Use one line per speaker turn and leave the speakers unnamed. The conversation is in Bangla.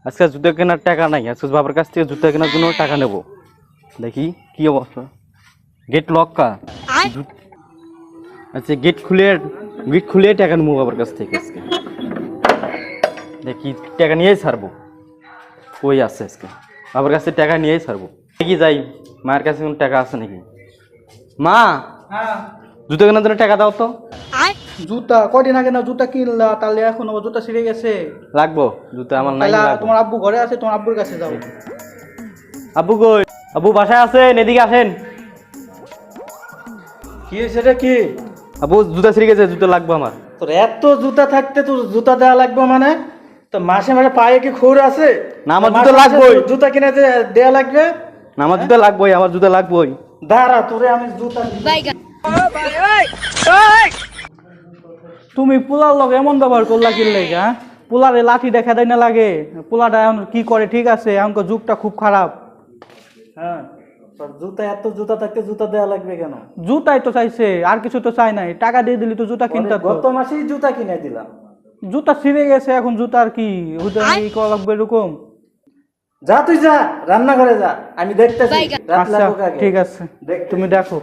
আজকে জুতো কেনার টাকা নাই, আজকে বাবার কাছ থেকে জুতো কেনার জন্য টাকা নেব। দেখি কি অবস্থা। গেট লক্কা। আচ্ছা গেট খুলে টাকা নেবো বাবার কাছ থেকে আজকে। দেখি টাকা নিয়েই ছাড়বো। কই আছে আজকে বাবার কাছে টাকা নিয়েই ছাড়বো। দেখি যাই মায়ের কাছে কোনো টাকা আছে নাকি। মা,
হ্যাঁ
জুতো কেনার জন্য টাকা দাও তো।
জুতা কয়দিন আগে না জুতা কিনলা, তাহলে এখন আবার জুতা ছিঁড়ে গেছে।
লাগবো জুতো আমার নাই।
তাহলে তোমার আব্বু ঘরে আছে, তোমার আব্বুর কাছে যাও।
আব্বু কই? আব্বু বাসায় আছেন, এদিকে আসেন।
কি সেটা কি?
আব্বু জুতা ছিঁড়ে গেছে, জুতো লাগবে আমার।
তোর এত জুতা থাকতে তোর জুতা দেওয়া লাগবে মানে? তো মাসে মাসে পায়ে কি খুর আছে?
না, আমার
মাসে
জুতো
মাসে
লাগবেই।
জুতা কিনে দেয়া লাগবে।
না, আমার জুতো লাগবেই, আমার জুতো লাগবেই।
দাঁড়া তোরে আমি জুতা তুমি পোলার লগে এমন ব্যবহার করলা কি লেগা? পোলারে লাঠি দেখা দেয় না লাগে? পোলাটা এখন কি করে? ঠিক আছে এখনকার যুগটা খুব খারাপ। হ্যাঁ তোর জুতা এত জুতা থাকতে জুতা দেওয়া লাগবে কেন? জুতাই তো চাইছে, আর কিছু তো চাই নাই। টাকা দিয়ে দিলি তো জুতা কিনতে। গত মাসেই জুতা কিনে দিলাম, জুতা ছিঁড়ে গেছে, এখন জুতা আর কি করা লাগবে এরকম? যা তুই যা রান্না করে যা, আমি দেখতেছি।
বাইগা।
আচ্ছা ঠিক আছে, তুমি দেখো।